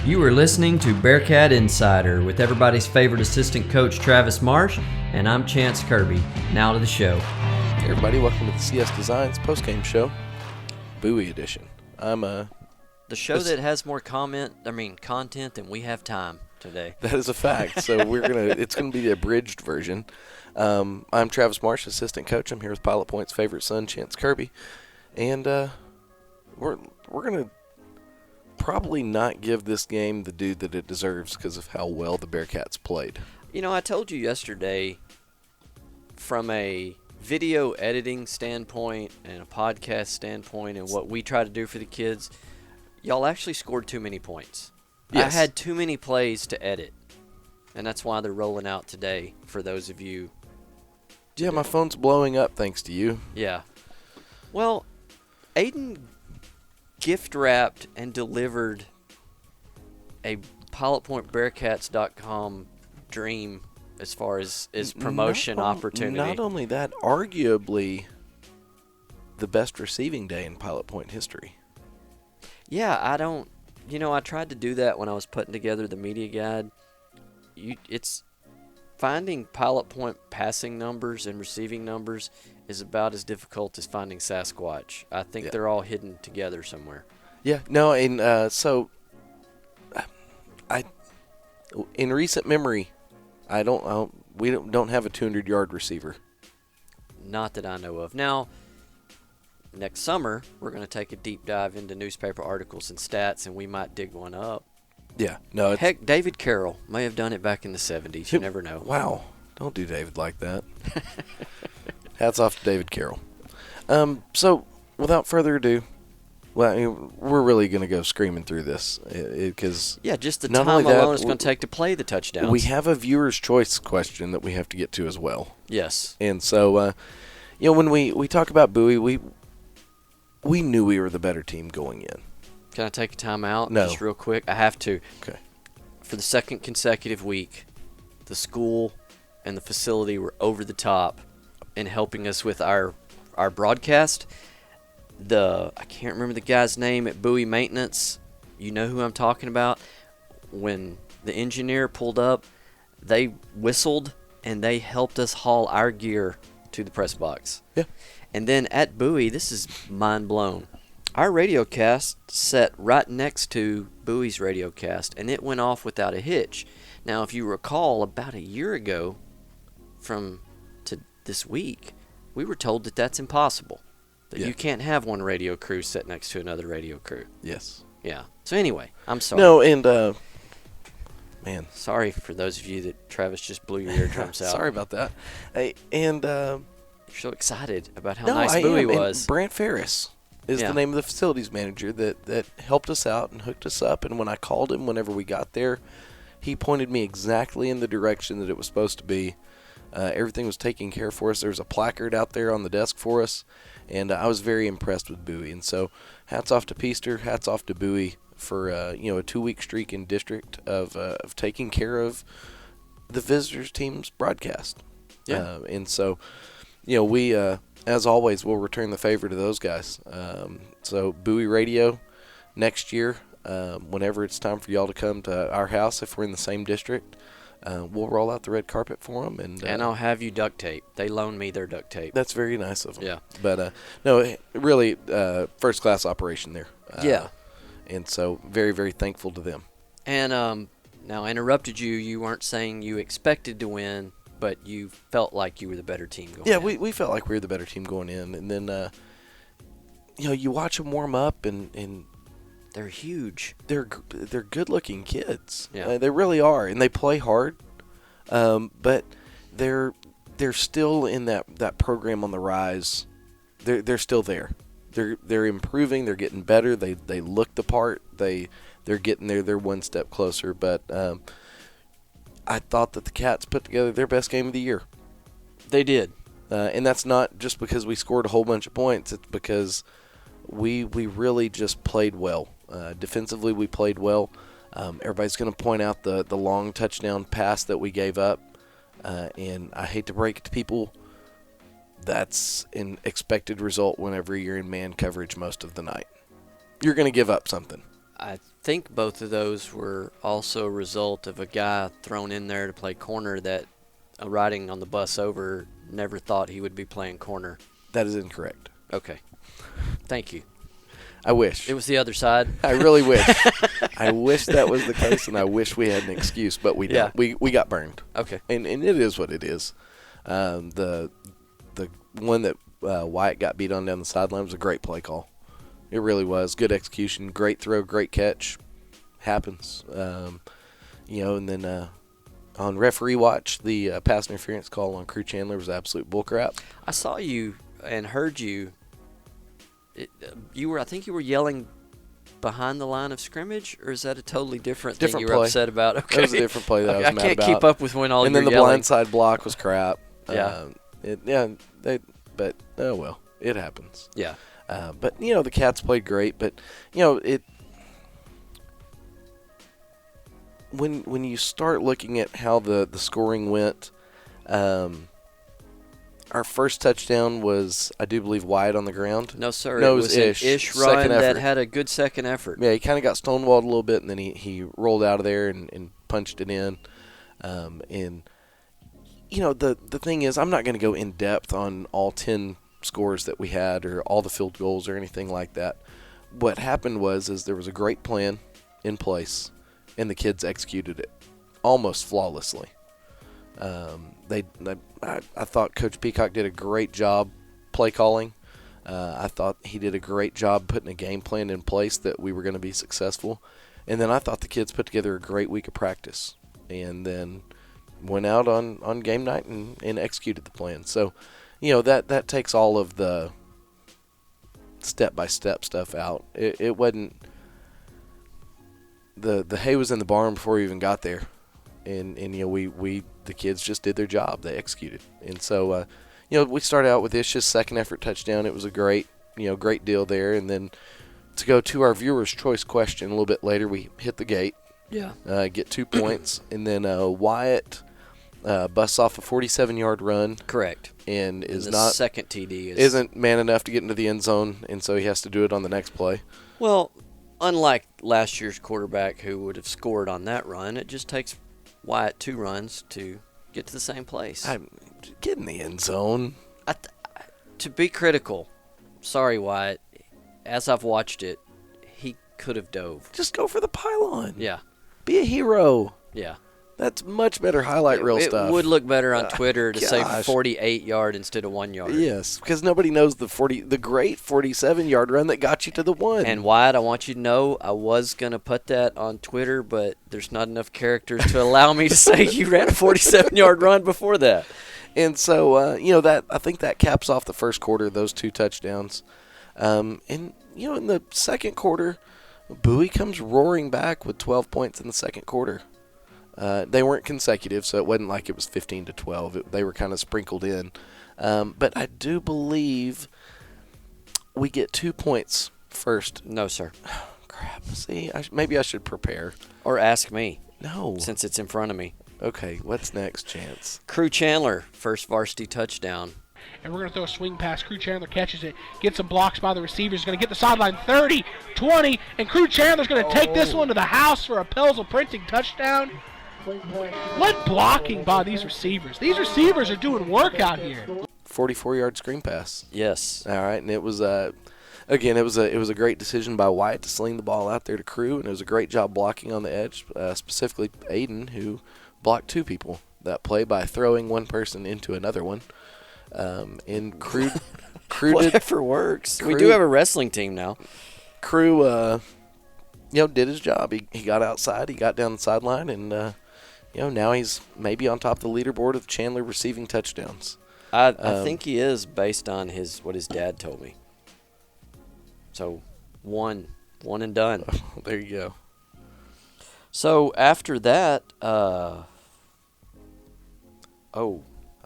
You are listening to Bearcat Insider with everybody's favorite assistant coach, Travis Marsh, and I'm Chance Kirby. Now to the show. Hey everybody, welcome to the CS Designs postgame show, Bowie edition. The show that has more content than we have time today. That is a fact. So it's gonna be the abridged version. I'm Travis Marsh, assistant coach. I'm here with Pilot Point's favorite son, Chance Kirby, and we're gonna probably not give this game the due that it deserves because of how well the Bearcats played. You know, I told you yesterday, from a video editing standpoint and a podcast standpoint and what we try to do for the kids, y'all actually scored too many points. Yes. I had too many plays to edit, and that's why they're rolling out today for those of you. Yeah, my phone's blowing up thanks to you. Yeah. Well, Aiden gift-wrapped and delivered a PilotPointBearcats.com dream as far as promotion opportunity. Not only that, arguably the best receiving day in Pilot Point history. Yeah, I tried to do that when I was putting together the media guide. It's finding Pilot Point passing numbers and receiving numbers is about as difficult as finding Sasquatch. I think they're all hidden together somewhere. Yeah, no, and so in recent memory, we don't have a 200-yard receiver. Not that I know of. Now, next summer, we're going to take a deep dive into newspaper articles and stats, and we might dig one up. Yeah, no. Heck, David Carroll may have done it back in the 70s. You never know. Wow. Don't do David like that. Hats off to David Carroll. So, without further ado, we're really going to go screaming through this. Because just the time alone it's going to take to play the touchdowns. We have a viewer's choice question that we have to get to as well. Yes. And so, when we talk about Bowie, we knew we were the better team going in. Can I take a time out? No. Just real quick? I have to. Okay. For the second consecutive week, the school and the facility were over the top in helping us with our broadcast. I can't remember the guy's name at Bowie Maintenance. You know who I'm talking about. When the engineer pulled up, they whistled and they helped us haul our gear to the press box. Yeah. And then at Bowie, this is mind blown. Our radio cast sat right next to Bowie's radio cast, and it went off without a hitch. Now, if you recall, about a year ago to this week, we were told that that's impossible. That you can't have one radio crew sit next to another radio crew. Yes. Yeah. So anyway, I'm sorry. No, and man, sorry for those of you that Travis just blew your eardrums out. Sorry about that. You're so excited about how nice Bowie was. And Brant Ferris is the name of the facilities manager that helped us out and hooked us up. And when I called him whenever we got there, he pointed me exactly in the direction that it was supposed to be. Everything was taken care of for us. There was a placard out there on the desk for us, and I was very impressed with Bowie. And so hats off to Peaster, hats off to Bowie for a 2-week streak in district of taking care of the visitors team's broadcast. Yeah. And so, we, as always, will return the favor to those guys. So Bowie Radio next year, whenever it's time for y'all to come to our house, if we're in the same district, we'll roll out the red carpet for them. And I'll have you duct tape. They loaned me their duct tape. That's very nice of them. Yeah. But, no, really, first-class operation there. Yeah. And so very, very thankful to them. And now I interrupted you. You weren't saying you expected to win, but you felt like you were the better team going in. Yeah, we felt like we were the better team going in. And then, you watch them warm up, and they're huge. They're good-looking kids. Yeah. They really are, and they play hard. But they're still in that program on the rise. They're still there. They're improving. They're getting better. They look the part. They're getting there. They're one step closer. But I thought that the Cats put together their best game of the year. They did. And that's not just because we scored a whole bunch of points. It's because we really just played well. Defensively, we played well. Everybody's going to point out the long touchdown pass that we gave up. And I hate to break it to people, that's an expected result whenever you're in man coverage most of the night. You're going to give up something. I think both of those were also a result of a guy thrown in there to play corner that riding on the bus over never thought he would be playing corner. That is incorrect. Okay. Thank you. I wish. It was the other side. I really wish. I wish that was the case, and I wish we had an excuse, but we don't. We got burned. Okay. And it is what it is. The one that Wyatt got beat on down the sideline was a great play call. It really was. Good execution, great throw, great catch. Happens. And then on referee watch, the pass interference call on Crew Chandler was absolute bullcrap. I saw you and heard you. I think you were yelling behind the line of scrimmage, or is that a totally different thing you were play. upset about? Okay. That was a different play that I was mad about. I can't keep up with when all and you're then the yelling. blindside block was crap. Yeah. But oh well, it happens. Yeah. But the Cats played great. But when you start looking at how the scoring went, our first touchdown was, I do believe, Wyatt on the ground. No, sir. No, it was Ish. an Ish run that had a good second effort. Yeah, he kind of got stonewalled a little bit, and then he rolled out of there and punched it in. The thing is, I'm not going to go in depth on all 10 scores that we had or all the field goals or anything like that. What happened was there was a great plan in place, and the kids executed it almost flawlessly. I thought Coach Peacock did a great job play calling. I thought he did a great job putting a game plan in place that we were going to be successful. And then I thought the kids put together a great week of practice and then went out on game night and executed the plan. So, that takes all of the step-by-step stuff out. It wasn't – the hay was in the barn before we even got there. And the kids just did their job. They executed. And so, we started out with Ish's second effort touchdown. It was a great deal there. And then to go to our viewer's choice question a little bit later, we hit the gate. Yeah. Get 2 points. And then Wyatt busts off a 47-yard run. Correct. And second TD isn't man enough to get into the end zone, and so he has to do it on the next play. Well, unlike last year's quarterback who would have scored on that run, it just takes Wyatt 2 runs to get to the same place. Get in the end zone. To be critical, sorry, Wyatt, as I've watched it, he could have dove. Just go for the pylon. Yeah. Be a hero. Yeah. That's much better highlight reel stuff. It would look better on Twitter to say 48-yard instead of 1 yard. Yes, because nobody knows the great 47-yard run that got you to the 1. And Wyatt, I want you to know I was going to put that on Twitter, but there's not enough characters to allow me to say you ran a 47-yard run before that. And so, that I think that caps off the first quarter, those 2 touchdowns. And, in the second quarter, Bowie comes roaring back with 12 points in the second quarter. They weren't consecutive, so it wasn't like it was 15-12. They were kind of sprinkled in. But I do believe we get 2 points first. No, sir. Oh, crap. See, maybe I should prepare. Or ask me. No. Since it's in front of me. Okay, what's next, Chance? Crew Chandler, first varsity touchdown. And we're going to throw a swing pass. Crew Chandler catches it, gets some blocks by the receivers, going to get the sideline 30, 20, and Crew Chandler's going to take this one to the house for a Pelzel Printing touchdown. What blocking by these receivers. These receivers are doing work out here. 44-yard screen pass. Yes. All right, and it was again, it was a great decision by Wyatt to sling the ball out there to Crew, and it was a great job blocking on the edge, specifically Aiden, who blocked 2 people that play by throwing one person into another one. And Crew Whatever works. We do have a wrestling team now. Crew, did his job. He got outside, he got down the sideline, and now he's maybe on top of the leaderboard of Chandler receiving touchdowns. I think he is based on what his dad told me. So, one and done. There you go. So after that, I'm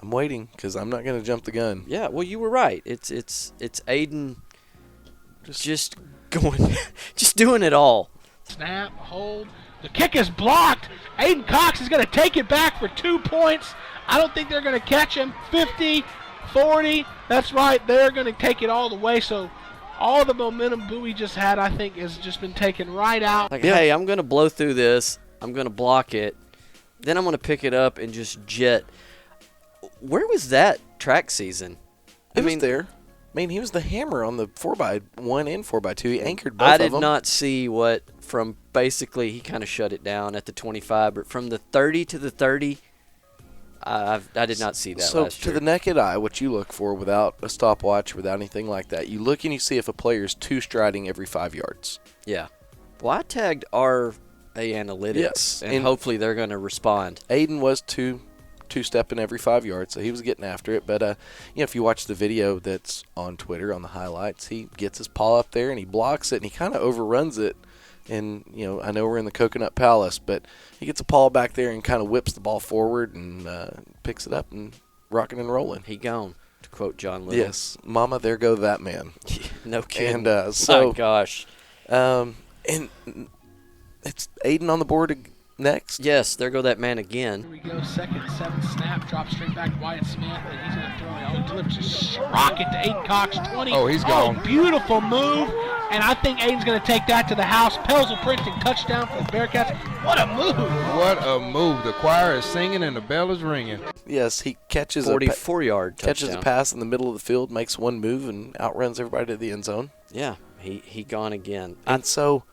waiting because I'm not going to jump the gun. Yeah, well, you were right. It's Aiden just going, just doing it all. Snap, hold. The kick is blocked. Aiden Cox is going to take it back for 2 points. I don't think they're going to catch him. 50, 40. That's right. They're going to take it all the way. So all the momentum Bowie just had, I think, has just been taken right out. Like, hey, I'm going to blow through this. I'm going to block it. Then I'm going to pick it up and just jet. Where was that track season? It was there. I mean, he was the hammer on the 4x1 and 4x2. He anchored both of them. I did not see what from basically he kind of shut it down at the 25, but from the 30 to the 30, I did not see that last year. So to the naked eye, what you look for without a stopwatch, without anything like that, you look and you see if a player's two-striding every 5 yards. Yeah. Well, I tagged our analytics, and hopefully they're going to respond. Aiden was two-stepping every 5 yards, so he was getting after it. But if you watch the video that's on Twitter on the highlights, he gets his paw up there and he blocks it and he kind of overruns it. And I know we're in the Coconut Palace, but he gets a paw back there and kind of whips the ball forward and picks it up and rocking and rolling. He gone, to quote John Little. Yes, Mama, there go that man. No kidding. And so, my gosh. And it's Aiden on the board next. Yes, there go that man again. Here we go, 2nd, 7 snap, drop straight back to Wyatt Smith, and he's going to throw it. Oh, delivers a rocket to Aiden Cox, 20. Oh, he's gone. Oh, beautiful move, and I think Aiden's going to take that to the house. Pelsel printing touchdown for the Bearcats. What a move. What a move. The choir is singing and the bell is ringing. Yes, he catches 44-yard touchdown. Catches a pass in the middle of the field, makes one move, and outruns everybody to the end zone. Yeah, he gone again. And so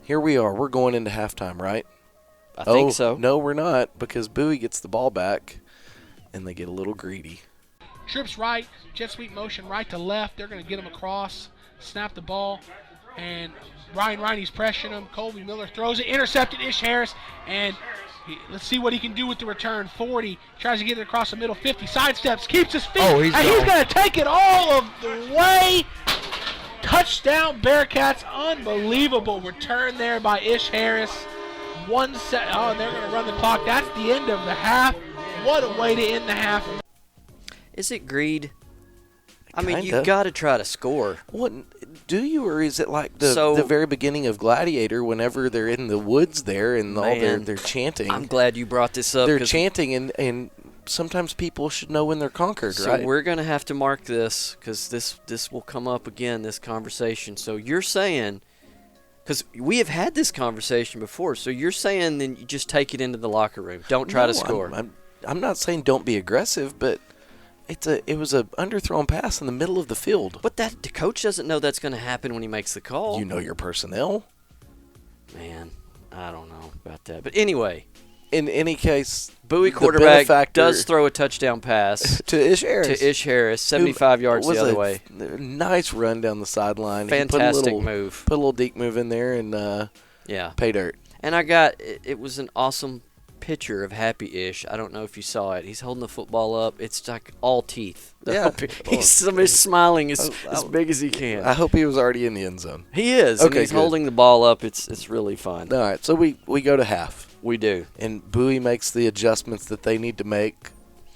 here we are. We're going into halftime, right? I think so. No, we're not, because Bowie gets the ball back, and they get a little greedy. Trips right, jet sweep motion right to left. They're going to get him across, snap the ball, and Ryan Riney's pressuring him. Colby Miller throws it, intercepted Ish Harris, and let's see what he can do with the return. 40, tries to get it across the middle. 50, sidesteps, keeps his feet, and he's going to take it all of the way. Touchdown Bearcats, unbelievable return there by Ish Harris. 1 set. Oh, and they're going to run the clock. That's the end of the half. What a way to end the half. Is it greed? I mean, Kinda. you've got to try to score. What do you, or is it like the very beginning of Gladiator, whenever they're in the woods there and all they're chanting? I'm glad you brought this up. They're chanting, and sometimes people should know when they're conquered, right? So we're going to have to mark this because this will come up again, this conversation. So you're saying, because we have had this conversation before, so you're saying then you just take it into the locker room. Don't try to score. I'm not saying don't be aggressive, but it was a underthrown pass in the middle of the field. But the coach doesn't know that's going to happen when he makes the call. You know your personnel. Man, I don't know about that. But anyway, in any case, Bowie quarterback does throw a touchdown pass to Ish Harris. 75 yards the other way. Nice run down the sideline. Fantastic move. Put a little deep move in there and pay dirt. And it was an awesome picture of Happy Ish. I don't know if you saw it. He's holding the football up. It's like all he's smiling as big as he can. I hope he was already in the end zone. He is. Okay, and he's good. holding the ball up. It's really fun. All right, so we go to half. We do. And Bowie makes the adjustments that they need to make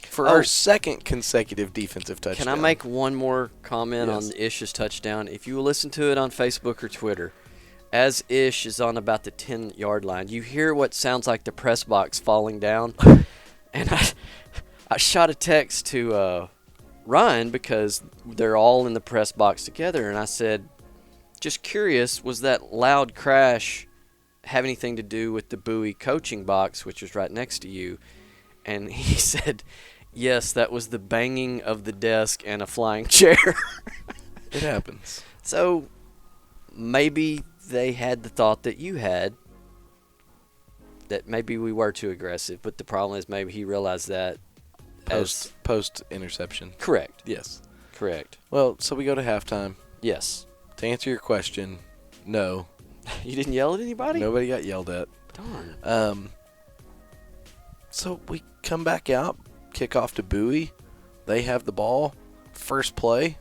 for our second consecutive defensive touchdown. Can I make one more comment on Ish's touchdown? If you listen to it on Facebook or Twitter, as Ish is on about the 10-yard line, you hear what sounds like the press box falling down. And I shot a text to Ryan because they're all in the press box together, and I said, just curious, was that loud crash have anything to do with the Bowie coaching box, which was right next to you? And he said, yes, that was the banging of the desk and a flying chair. It happens. So maybe they had the thought that you had, that maybe we were too aggressive, but the problem is maybe he realized that post interception. Correct. Yes. Correct. Well, so we go to halftime. Yes. To answer your question, no. You didn't yell at anybody? Nobody got yelled at. Darn. So we come back out, kick off to Bowie. They have the ball. First play,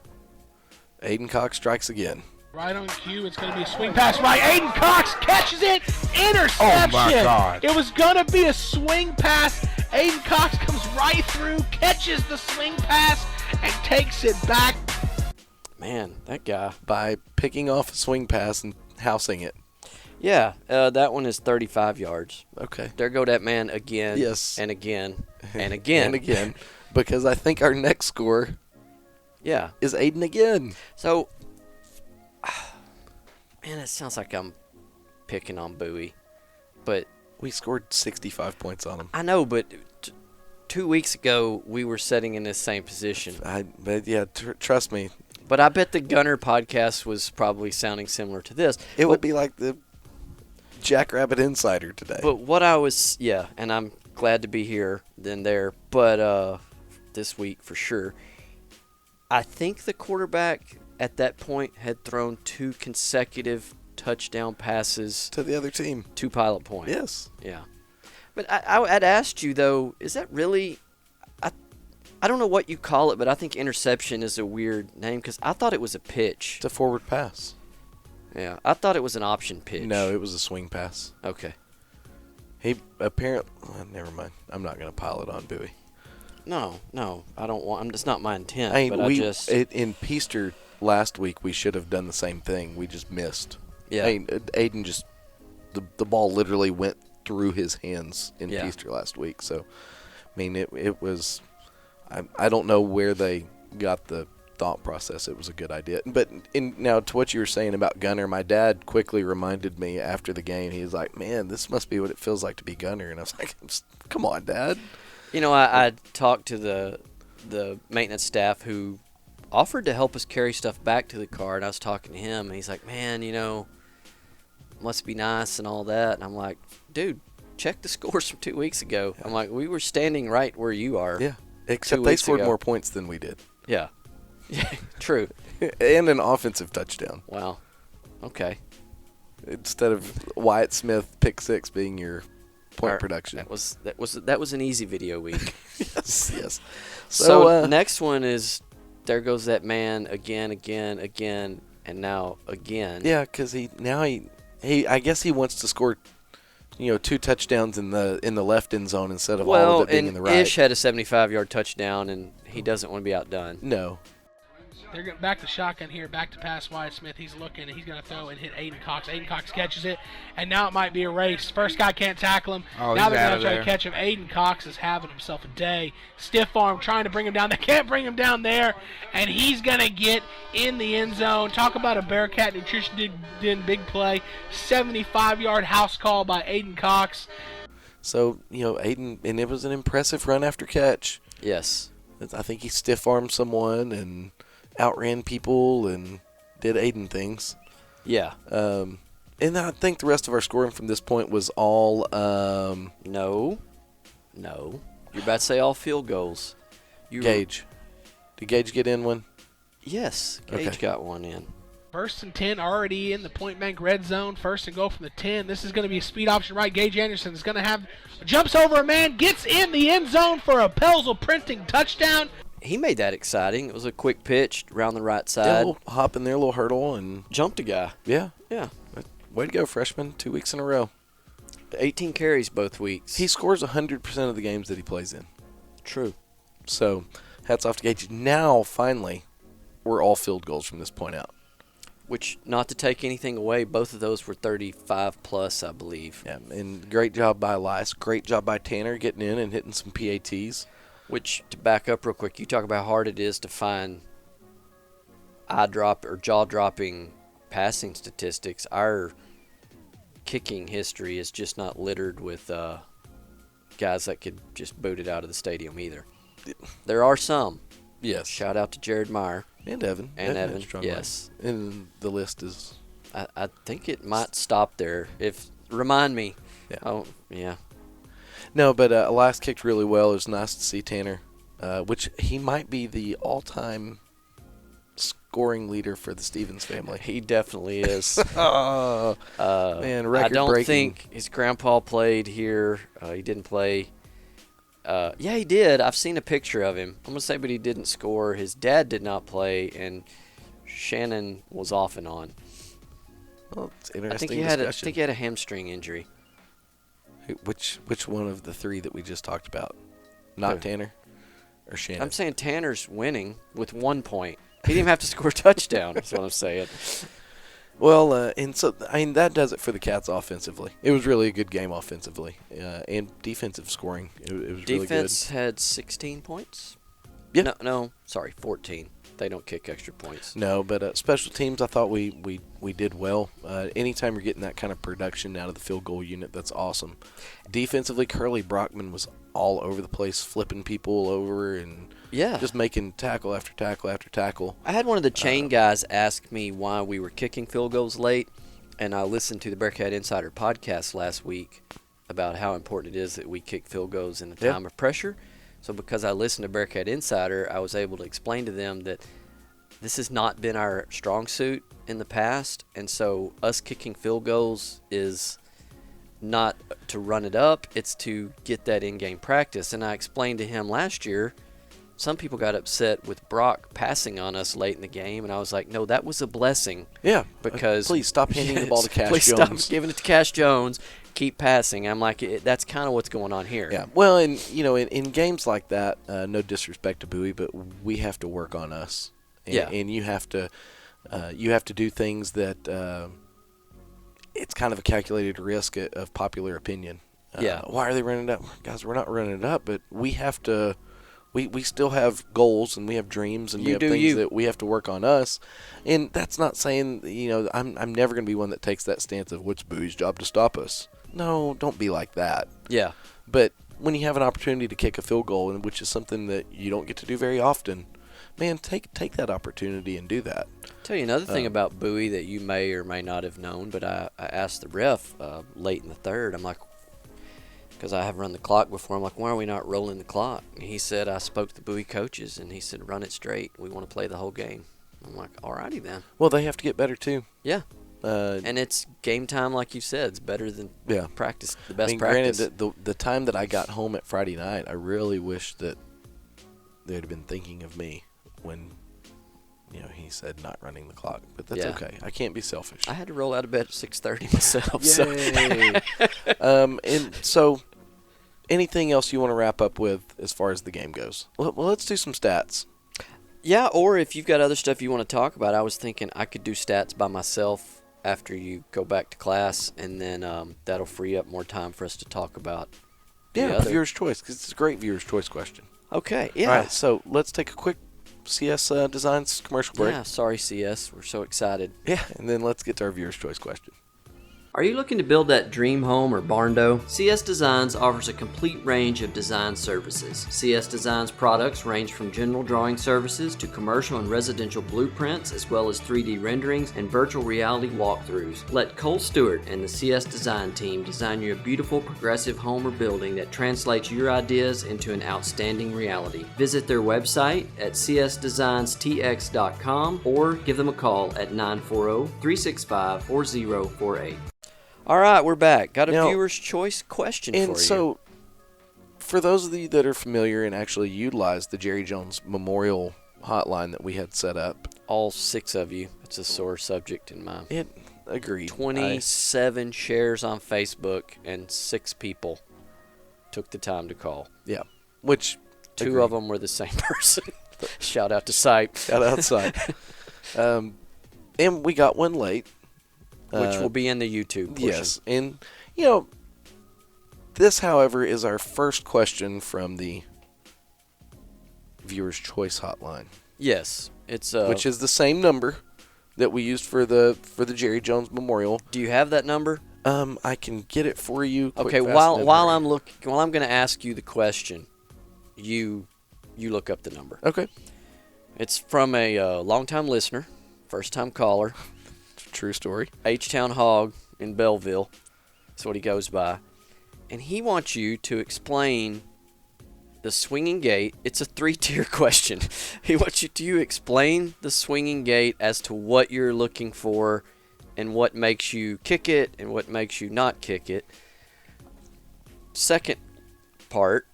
Aiden Cox strikes again. Right on cue, it's going to be a swing pass right. Aiden Cox catches it. Interception. Oh, my God. It was going to be a swing pass. Aiden Cox comes right through, catches the swing pass, and takes it back. Man, that guy. By picking off a swing pass and housing it. Yeah, that one is 35 yards. Okay. There go that man again. Yes. And again. And again. And again. Because I think our next score is Aiden again. So Man, it sounds like I'm picking on Bowie, but We scored 65 points on him. I know. But 2 weeks ago we were sitting in this same position. But yeah, trust me, But I bet the Gunner podcast was probably sounding similar to this. it would be like the Jackrabbit Insider today. But what I was, and I'm glad to be here than there, but this week for sure. I think the quarterback at that point had thrown 2 consecutive touchdown passes to the other team. to Pilot Point. Yes. Yeah. But I'd asked you, though, is that really... I don't know what you call it, but I think interception is a weird name because I thought it was a pitch. It's a forward pass. Yeah, I thought it was an option pitch. No, it was a swing pass. Okay. He apparently... never mind. I'm not going to pile it on Bowie. No, I don't want... It's not my intent, I mean, but I just... in Peaster last week, we should have done the same thing. We just missed. Yeah. I mean, Aiden just... The ball literally went through his hands in Peaster last week. So, I mean, it was... I don't know where they got the thought process. It was a good idea. But now to what you were saying about Gunner, my dad quickly reminded me after the game. He was like, man, this must be what it feels like to be Gunner. And I was like, come on, Dad. You know, I talked to the maintenance staff who offered to help us carry stuff back to the car, and I was talking to him, and he's like, man, you know, must be nice and all that. And I'm like, dude, check the scores from 2 weeks ago. I'm like, we were standing right where you are. Yeah. Except they scored more points than we did. Yeah. Yeah, true. And an offensive touchdown. Wow. Okay. Instead of Wyatt Smith pick 6 being your point production. That was an easy video week. yes. So next one is there goes that man again, and now again. Yeah, because he I guess he wants to score 2 touchdowns in the left end zone instead of all of it being in the right. Ish had a 75-yard touchdown, and he doesn't want to be outdone. No. They're getting back to shotgun here, back to pass Wyatt Smith. He's looking, and he's going to throw and hit Aiden Cox. Aiden Cox catches it, and now it might be a race. First guy can't tackle him. Oh, now he's they're out going of to try there. to catch him. Aiden Cox is having himself a day. Stiff arm trying to bring him down. They can't bring him down there, and he's going to get in the end zone. Talk about a Bearcat nutrition did big play. 75-yard house call by Aiden Cox. So, Aiden, and it was an impressive run after catch. Yes. I think he stiff-armed someone and outran people and did Aiden things. Yeah. And I think the rest of our scoring from this point was all... No. You're about to say all field goals. Gage. Did Gage get in one? Yes, Gage got one in. 1st and 10 already in the point bank red zone. 1st and goal from the 10. This is going to be a speed option right. Gage Anderson is going to have jumps over a man, gets in the end zone for a Pelzel printing touchdown. He made that exciting. It was a quick pitch around the right Yeah, a side. little hop in there, a little hurdle, and... Jumped a guy. Yeah. Yeah. Way to go, freshman. 2 weeks in a row. 18 carries both weeks. He scores 100% of the games that he plays in. True. So, hats off to Gage. Now, finally, we're all field goals from this point out. Which, not to take anything away, both of those were 35-plus, I believe. Yeah, and great job by Elias. Great job by Tanner getting in and hitting some PATs. Which, to back up real quick, you talk about how hard it is to find jaw-dropping passing statistics. Our kicking history is just not littered with guys that could just boot it out of the stadium either. There are some. Yes. Shout out to Jared Meyer. And Evan. Evan, Strong yes. line. And the list is... I think it might stop there. Remind me. Yeah. Oh, yeah. No, but Elias kicked really well. It was nice to see Tanner, which he might be the all-time scoring leader for the Stevens family. He definitely is. Man, record-breaking. I don't think his grandpa played here. He didn't play. Yeah, he did. I've seen a picture of him. I'm going to say, but he didn't score. His dad did not play, and Shannon was off and on. Well, it's I interesting think discussion. he had a hamstring injury. Which one of the 3 that we just talked about? Not Who? Tanner or Shannon? I'm saying Tanner's winning with 1 point. He didn't even have to score a touchdown, that's what I'm saying. Well, and so, that does it for the Cats offensively. It was really a good game offensively. And defensive scoring, it was really good. Defense had 16 points. Yeah. No, sorry, 14. They don't kick extra points. No, but special teams, I thought we did well. Anytime you're getting that kind of production out of the field goal unit, that's awesome. Defensively, Curly Brockman was all over the place, flipping people over and just making tackle after tackle after tackle. I had one of the chain guys ask me why we were kicking field goals late, and I listened to the Bearcat Insider podcast last week about how important it is that we kick field goals in a time of pressure. So because I listened to Bearcat Insider, I was able to explain to them that this has not been our strong suit in the past, and so us kicking field goals is not to run it up, it's to get that in-game practice. And I explained to him last year, some people got upset with Brock passing on us late in the game, and I was like, no, that was a blessing. Yeah, because please stop handing the ball to Cash please Jones. Stop giving it to Cash Jones. Keep passing. I'm like, that's kind of what's going on here. Yeah, well, and in games like that, no disrespect to Bowie, but we have to work on us. And you have to do things that it's kind of a calculated risk of popular opinion. Why are they running it up? Guys, we're not running it up, but we have to. We still have goals and we have dreams and we have things that we have to work on us. And that's not saying I'm never going to be one that takes that stance of what's Bowie's job to stop us. No, don't be like that. Yeah. But when you have an opportunity to kick a field goal, which is something that you don't get to do very often, man, take that opportunity and do that. Tell you another thing about Bowie that you may or may not have known, but I asked the ref late in the third. I'm like, because I have run the clock before. I'm like, why are we not rolling the clock? And he said, I spoke to the Bowie coaches, and he said, run it straight. We want to play the whole game. I'm like, all righty then. Well, they have to get better too. Yeah. And it's game time, like you said. It's better than practice. The best practice. Granted, the time that I got home at Friday night, I really wish that they would have been thinking of me when he said not running the clock. But that's okay. I can't be selfish. I had to roll out of bed at 6:30 myself. Yay. And so, anything else you want to wrap up with as far as the game goes? Well, let's do some stats. Yeah, or if you've got other stuff you want to talk about, I was thinking I could do stats by myself after you go back to class, and then that'll free up more time for us to talk about. Viewer's choice, because it's a great viewer's choice question. Okay, yeah. All right, so let's take a quick CS Designs commercial break. Yeah, sorry, CS. We're so excited. Yeah, and then let's get to our viewer's choice question. Are you looking to build that dream home or barn-dough? CS Designs offers a complete range of design services. CS Designs products range from general drawing services to commercial and residential blueprints, as well as 3D renderings and virtual reality walkthroughs. Let Cole Stewart and the CS Design team design you a beautiful progressive home or building that translates your ideas into an outstanding reality. Visit their website at csdesignstx.com or give them a call at 940-365-4048. All right, we're back. Got a viewer's choice question for you. And so, for those of you that are familiar and actually utilize the Jerry Jones Memorial hotline that we had set up. All 6 of you. It's a sore subject in my... Agreed. 27 shares on Facebook, and 6 people took the time to call. Yeah, which... 2 of them were the same person. Shout out to Sipe. Shout out Sipe. And we got one late. Which will be in the YouTube portion. Yes, and, this, however, is our first question from the Viewer's Choice Hotline. Yes, it's which is the same number that we used for the Jerry Jones Memorial. Do you have that number? I can get it for you. Okay, while I'm going to ask you the question, you look up the number. Okay. It's from a longtime listener, first-time caller. True story. H-Town Hog in Belleville. That's what he goes by. And he wants you to explain the swinging gate. It's a 3-tier question. He wants you to explain the swinging gate as to what you're looking for and what makes you kick it and what makes you not kick it. Second part,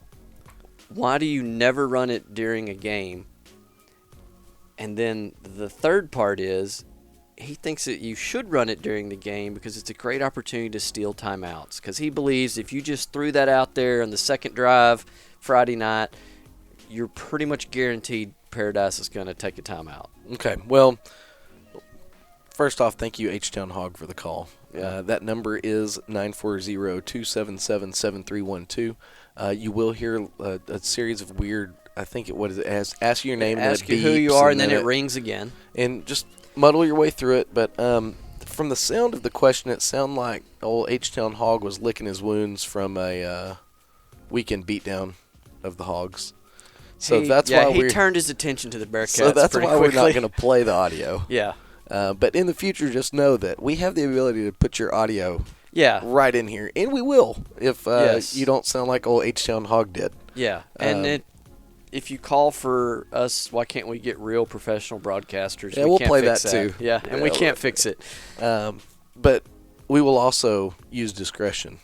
why do you never run it during a game? And then the third part is, he thinks that you should run it during the game because it's a great opportunity to steal timeouts. Because he believes if you just threw that out there on the second drive Friday night, you're pretty much guaranteed Paradise is going to take a timeout. Okay, well, first off, thank you, H-Town Hog, for the call. That number is 940-277-7312. You will hear a series of weird I think what is it? Ask you your name. Ask and you who you are, and then it rings again. And just muddle your way through it. But from the sound of the question, it sounded like old H-Town Hog was licking his wounds from a weekend beatdown of the Hogs. So that's why he turned his attention to the Bearcats. So that's why quickly. we're not going to play the audio. Yeah. But in the future, just know that we have the ability to put your audio right in here, and we will if you don't sound like old H-Town Hog did. Yeah, and if you call for us, why can't we get real professional broadcasters? Yeah, we'll play that too. Yeah, and we can't fix it. But we will also use discretion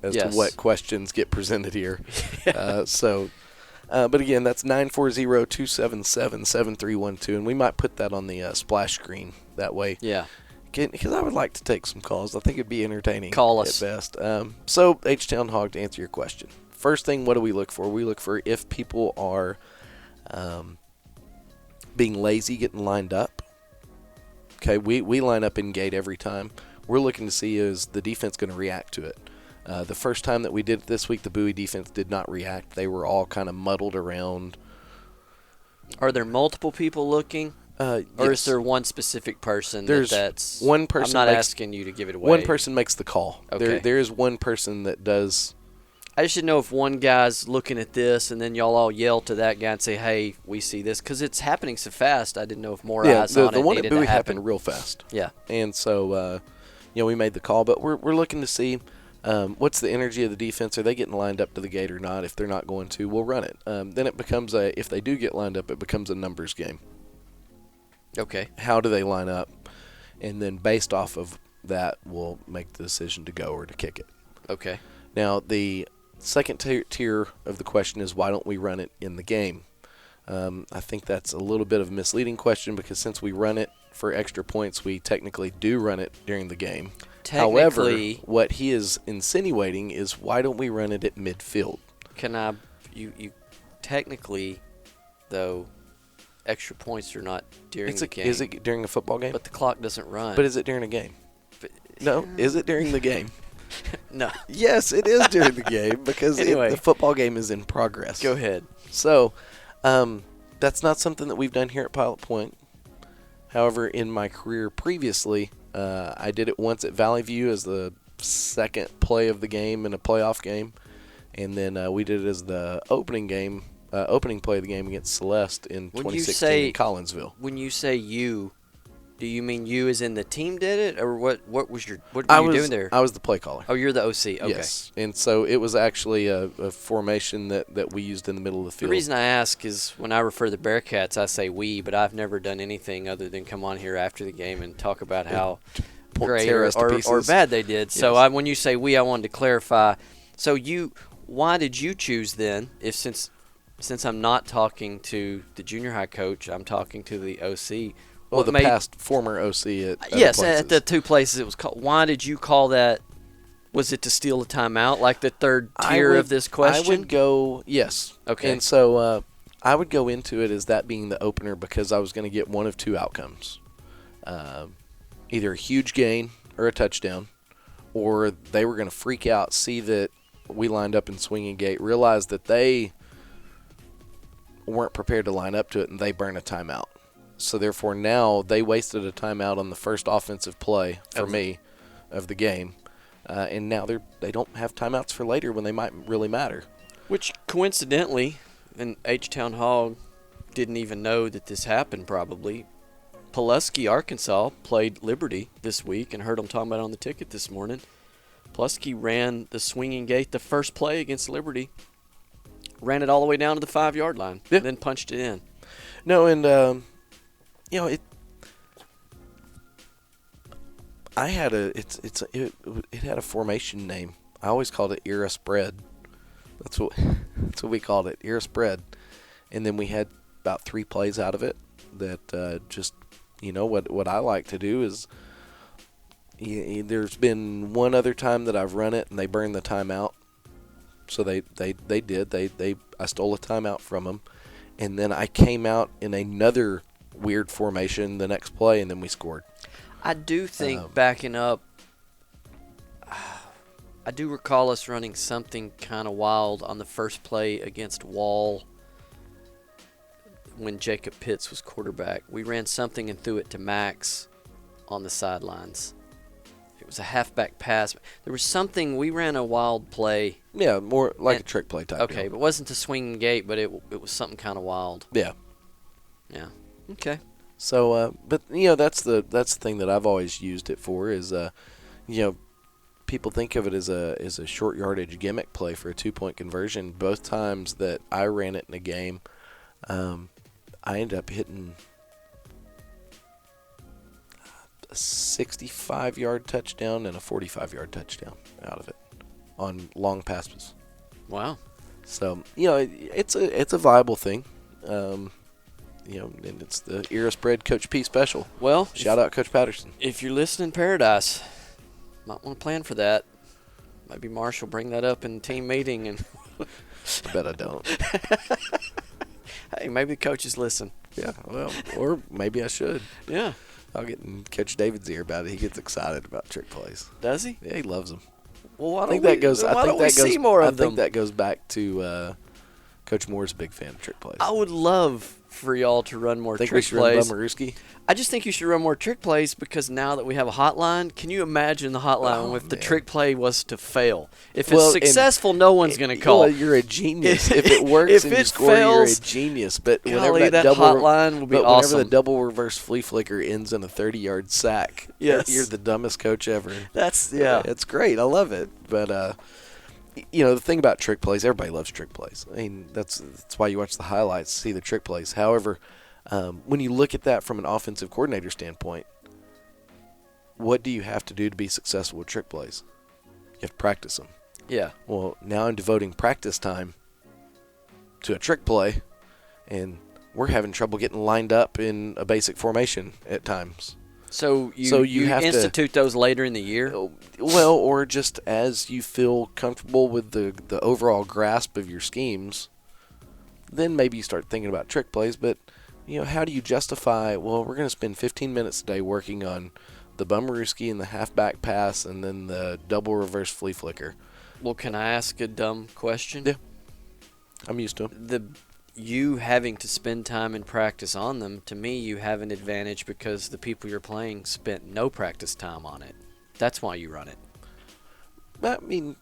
as to what questions get presented here. But again, that's 940-277-7312, and we might put that on the splash screen that way. Yeah. Because I would like to take some calls. I think it'd be entertaining. Call us. At best. So, H-Town Hog, to answer your question. First thing, what do we look for? We look for if people are being lazy, getting lined up. Okay, we line up in gate every time. We're looking to see is the defense going to react to it. The first time that we did it this week, the Bowie defense did not react. They were all kind of muddled around. Are there multiple people looking? Or is there one specific person that's one person? I'm not asking you to give it away. One person makes the call. Okay. There is one person that does. I just should know if one guy's looking at this and then y'all all yell to that guy and say, hey, we see this. Because it's happening so fast, I didn't know if more eyes on it. The one at needed Bowie to happen happened real fast. Yeah. And so, we made the call. But we're looking to see what's the energy of the defense. Are they getting lined up to the gate or not? If they're not going to, we'll run it. Then it becomes if they do get lined up, it becomes a numbers game. Okay. How do they line up? And then based off of that, we'll make the decision to go or to kick it. Okay. Now, the second tier of the question is why don't we run it in the game? I think that's a little bit of a misleading question because since we run it for extra points, we technically do run it during the game. However, what he is insinuating is why don't we run it at midfield? You technically, though, extra points are not during the game. Is it during a football game? But the clock doesn't run. But is it during a game? No. Is it during the game? No. Yes, it is during the game because the football game is in progress. Go ahead. So, that's not something that we've done here at Pilot Point. However, in my career previously, I did it once at Valley View as the second play of the game in a playoff game. And then we did it as the opening play of the game against Celeste in 2016 in Collinsville. When you say you, do you mean you as in the team did it, or what were you doing there? I was the play caller. Oh, you're the OC. Okay. Yes, and so it was actually a formation that we used in the middle of the field. The reason I ask is when I refer to the Bearcats, I say we, but I've never done anything other than come on here after the game and talk about how great or bad they did. Yes. So when you say we, I wanted to clarify. So why did you choose then, since I'm not talking to the junior high coach, I'm talking to the OC. Well, past former OC at yes, at the two places it was called. Why did you call that? Was it to steal a timeout, like the third tier of this question? I would go, yes. Okay. And so I would go into it as that being the opener because I was going to get one of two outcomes. Either a huge gain or a touchdown, or they were going to freak out, see that we lined up in swinging gate, realize that they weren't prepared to line up to it, and they burn a timeout. So, therefore, now they wasted a timeout on the first offensive play for me of the game. And now they don't have timeouts for later when they might really matter. Which, coincidentally, and H-Town Hog didn't even know that this happened probably. Pulaski, Arkansas, played Liberty this week and heard them talking about it on the ticket this morning. Pulaski ran the swinging gate the first play against Liberty. Ran it all the way down to the 5-yard line, then punched it in. No, and it had a formation name. I always called it era spread. That's what we called it, era spread. And then we had about 3 plays out of it that just what I like to do is there's been one other time that I've run it and they burned the timeout. So they did. I stole a timeout from them, and then I came out in another weird formation the next play, and then we scored. I do think backing up, I do recall us running something kind of wild on the first play against Wall when Jacob Pitts was quarterback. We ran something and threw it to Max on the sidelines. It was a halfback pass. There was something, we ran a wild play. Yeah, more like a trick play type. Okay, deal. but it wasn't a swinging gate, but it was something kind of wild. Yeah. Yeah. Okay. So, but that's the thing that I've always used it for is, people think of it as a short yardage gimmick play for a 2-point conversion. Both times that I ran it in a game, I ended up hitting a 65-yard touchdown and a 45-yard touchdown out of it on long passes. Wow. So it's a viable thing. And it's the era spread Coach P special. Well, shout out Coach Patterson. If you're listening, Paradise, might want to plan for that. Maybe Marshall bring that up in team meeting, and I bet I don't. Hey, maybe the coaches listen. Yeah, well, or maybe I should. Yeah, I'll get in Coach David's ear about it. He gets excited about trick plays. Does he? Yeah, he loves them. Well, why I think don't that goes. why don't we see more of them? I think that goes back to Coach Moore's a big fan of trick plays. I would love for y'all to run more think trick we should plays. Run Bummerooski? I just think you should run more trick plays because now that we have a hotline, can you imagine the hotline if the trick play was to fail? If it's successful, no one's going to call. Well, you're a genius. If it works if and it you score, fails, you're a genius. But golly, whenever that double hotline will be awesome. Whenever the double reverse flea flicker ends in a 30-yard sack, yes. you're the dumbest coach ever. It's great. I love it. But the thing about trick plays, everybody loves trick plays. I mean, that's why you watch the highlights, see the trick plays. However, when you look at that from an offensive coordinator standpoint, what do you have to do to be successful with trick plays? You have to practice them. Yeah. Well, now I'm devoting practice time to a trick play, and we're having trouble getting lined up in a basic formation at times. So you have institute those later in the year? Well, or just as you feel comfortable with the overall grasp of your schemes, then maybe you start thinking about trick plays. But, how do you justify, well, we're going to spend 15 minutes a day working on the Bummerooski and the halfback pass and then the double reverse flea flicker? Well, can I ask a dumb question? Yeah. I'm used to them. You having to spend time in practice on them, to me, you have an advantage because the people you're playing spent no practice time on it. That's why you run it. I mean,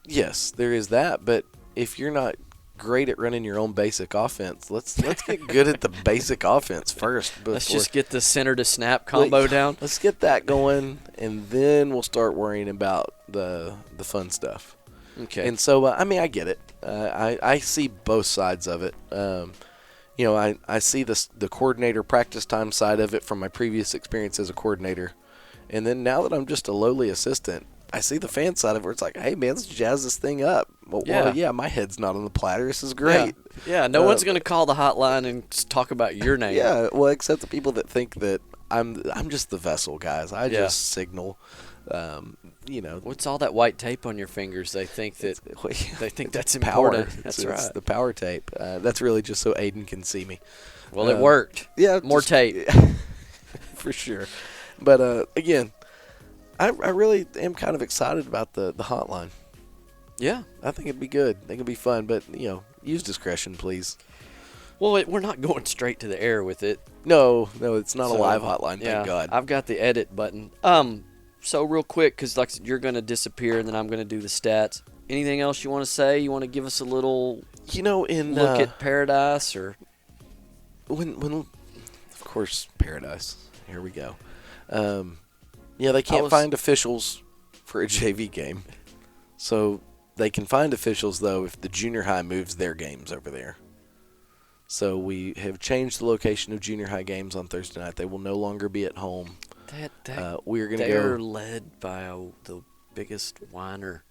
yes, there is that, but if you're not great at running your own basic offense, let's get good at the basic offense first. Let's just get the center to snap combo down. Let's get that going, and then we'll start worrying about the fun stuff. Okay. And so, I get it. I see both sides of it. I see the coordinator practice time side of it from my previous experience as a coordinator. And then now that I'm just a lowly assistant, I see the fan side of it where it's like, hey, man, let's jazz this thing up. Well, my head's not on the platter. This is great. Yeah, no one's going to call the hotline and talk about your name. Yeah, well, except the people that think that I'm just the vessel, guys. I just signal. What's all that white tape on your fingers? They think that's power. important. That's right. It's the power tape. That's really just so Aiden can see me. Well, it worked. Yeah, more tape for sure. But again, I really am kind of excited about the hotline. Yeah, I think it'd be good. I think it'd be fun. But use discretion, please. Well, we're not going straight to the air with it. No, it's not a live hotline. Thank God. I've got the edit button. So real quick, because like you're going to disappear, and then I'm going to do the stats. Anything else you want to say? You want to give us a little, look at Paradise, or when of course Paradise. Here we go. They can't find officials for a JV game, so they can find officials though if the junior high moves their games over there. So we have changed the location of junior high games on Thursday night. They will no longer be at home. We're going to go. They're led by the biggest whiner.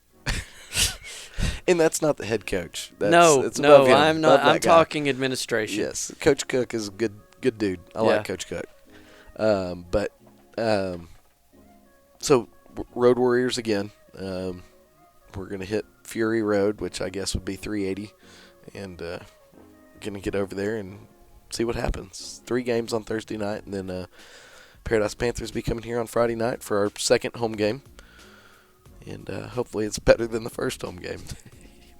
And that's not the head coach. It's above him, I'm not. I'm talking administration. Yes, Coach Cook is a good dude. I like Coach Cook. So Road Warriors again. We're going to hit Fury Road, which I guess would be 380, and going to get over there and see what happens. 3 games on Thursday night, and then Paradise Panthers be coming here on Friday night for our second home game. And hopefully it's better than the first home game.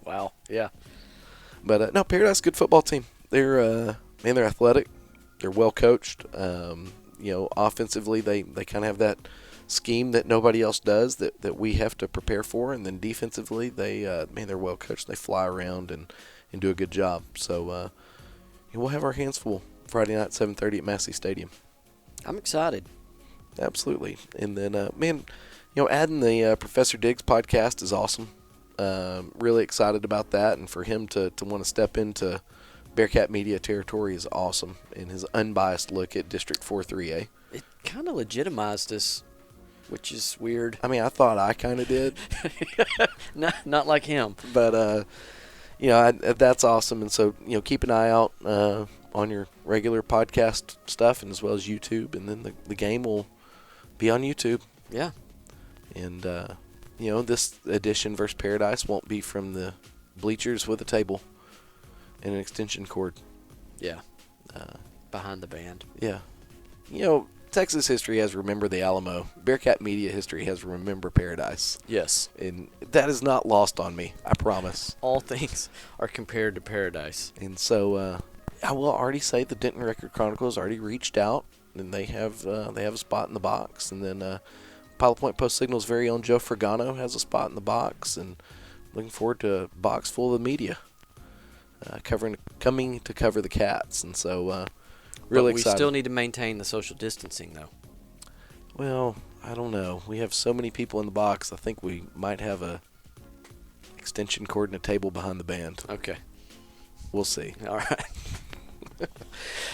Wow, yeah. But, no, Paradise, good football team. They're man, they're athletic. They're well coached. Offensively, they kind of have that scheme that nobody else does that we have to prepare for. And then defensively, they're well coached. They fly around and do a good job. So we'll have our hands full Friday night, 7:30 at Massey Stadium. I'm excited. Absolutely. And then, adding the Professor Diggs podcast is awesome. Really excited about that. And for him to want to step into Bearcat media territory is awesome. And his unbiased look at District 4-3A. It kind of legitimized us, which is weird. I mean, I thought I kind of did. Not like him. But, that's awesome. And so, keep an eye out on your regular podcast stuff and as well as YouTube. And then the game will be on YouTube. Yeah. And, this edition versus Paradise won't be from the bleachers with a table and an extension cord. Yeah. Behind the band. Yeah. Texas history has Remember the Alamo. Bearcat media history has Remember Paradise. Yes. And that is not lost on me, I promise. All things are compared to Paradise. And so I will already say the Denton Record Chronicle has already reached out, and they have a spot in the box. And then Pilot Point Post Signal's very own Joe Fragano has a spot in the box, and looking forward to a box full of media coming to cover the Cats. And so really but we excited. still need to maintain the social distancing, though. Well, I don't know. We have so many people in the box. I think we might have a extension cord and a table behind the band. Okay. We'll see. All right.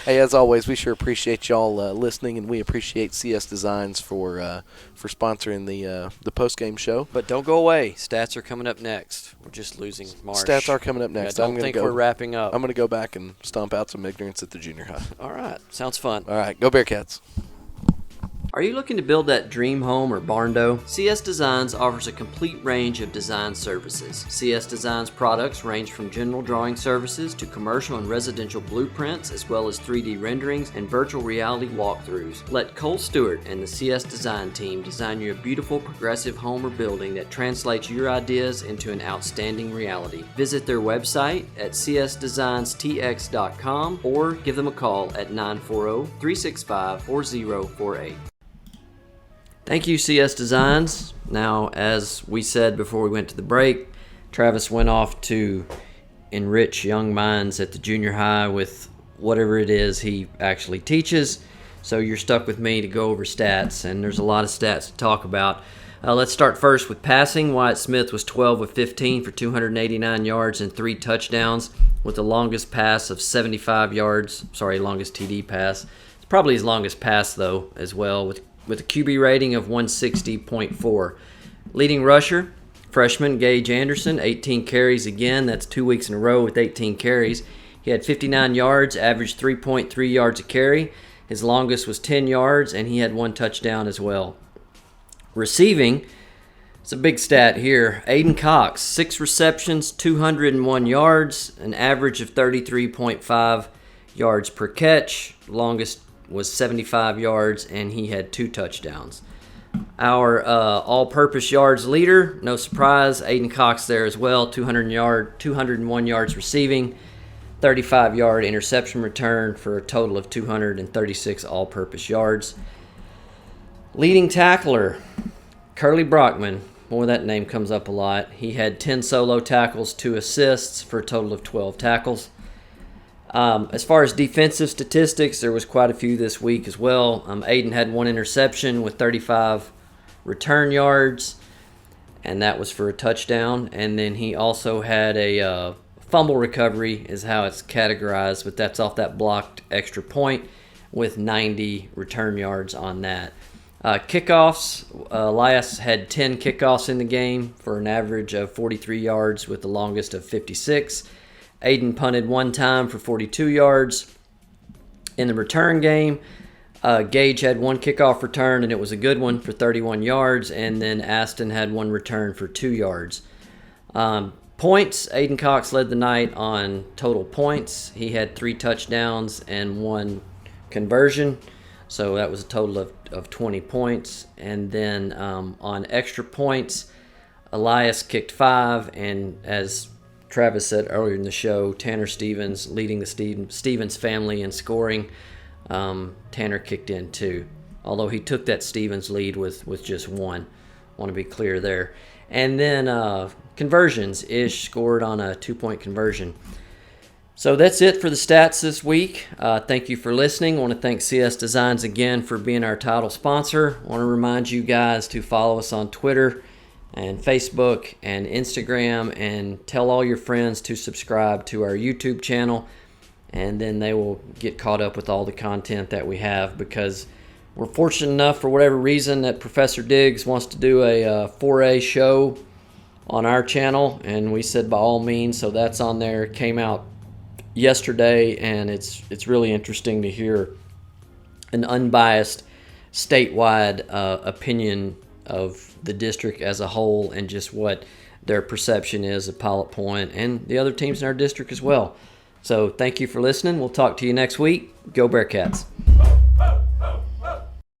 Hey, as always, we sure appreciate y'all listening, and we appreciate CS Designs for sponsoring the post-game show. But don't go away. Stats are coming up next. We're just losing Marsh. Stats are coming up next. I don't think we're wrapping up. I'm going to go back and stomp out some ignorance at the junior high. All right. Sounds fun. All right. Go Bearcats. Are you looking to build that dream home or barn-dough? CS Designs offers a complete range of design services. CS Designs products range from general drawing services to commercial and residential blueprints, as well as 3D renderings and virtual reality walkthroughs. Let Cole Stewart and the CS Design team design you a beautiful progressive home or building that translates your ideas into an outstanding reality. Visit their website at csdesignstx.com or give them a call at 940-365-4048. Thank you, CS Designs. Now, as we said before we went to the break, Travis went off to enrich young minds at the junior high with whatever it is he actually teaches. So you're stuck with me to go over stats, and there's a lot of stats to talk about. Let's start first with passing. Wyatt Smith was 12 of 15 for 289 yards and 3 touchdowns with the longest pass of 75 yards. Longest TD pass. It's probably his longest pass, though, as well, with a QB rating of 160.4. Leading rusher, freshman Gage Anderson, 18 carries again. That's 2 weeks in a row with 18 carries. He had 59 yards, averaged 3.3 yards a carry. His longest was 10 yards, and he had 1 touchdown as well. Receiving, it's a big stat here. Aiden Cox, 6 receptions, 201 yards, an average of 33.5 yards per catch. Longest was 75 yards, and he had 2 touchdowns. Our all-purpose yards leader, no surprise, Aiden Cox there as well, 201 yards receiving, 35-yard interception return for a total of 236 all-purpose yards. Leading tackler, Curly Brockman. Boy, that name comes up a lot. He had 10 solo tackles, 2 assists for a total of 12 tackles. As far as defensive statistics, there was quite a few this week as well. Aiden had 1 interception with 35 return yards, and that was for a touchdown. And then he also had a fumble recovery is how it's categorized, but that's off that blocked extra point with 90 return yards on that. Kickoffs, Elias had 10 kickoffs in the game for an average of 43 yards with the longest of 56. Aiden punted 1 time for 42 yards. In the return game, Gage had 1 kickoff return, and it was a good one for 31 yards, and then Aston had 1 return for 2 yards. Points, Aiden Cox led the night on total points. He had 3 touchdowns and 1 conversion, so that was a total of 20 points. And then on extra points, Elias kicked 5, and as Travis said earlier in the show, Tanner Stevens leading the Stevens family in scoring. Tanner kicked in too, although he took that Stevens lead with just one. Want to be clear there. And then conversions, Ish scored on a 2-point conversion. So that's it for the stats this week. Thank you for listening. I want to thank CS Designs again for being our title sponsor. I want to remind you guys to follow us on Twitter and Facebook and Instagram, and tell all your friends to subscribe to our YouTube channel, and then they will get caught up with all the content that we have, because we're fortunate enough, for whatever reason, that Professor Diggs wants to do a 4A show on our channel, and we said by all means, so that's on there. It came out yesterday, and it's really interesting to hear an unbiased statewide opinion of the district as a whole, and just what their perception is of Pilot Point and the other teams in our district as well. So thank you for listening. We'll talk to you next week. Go Bearcats.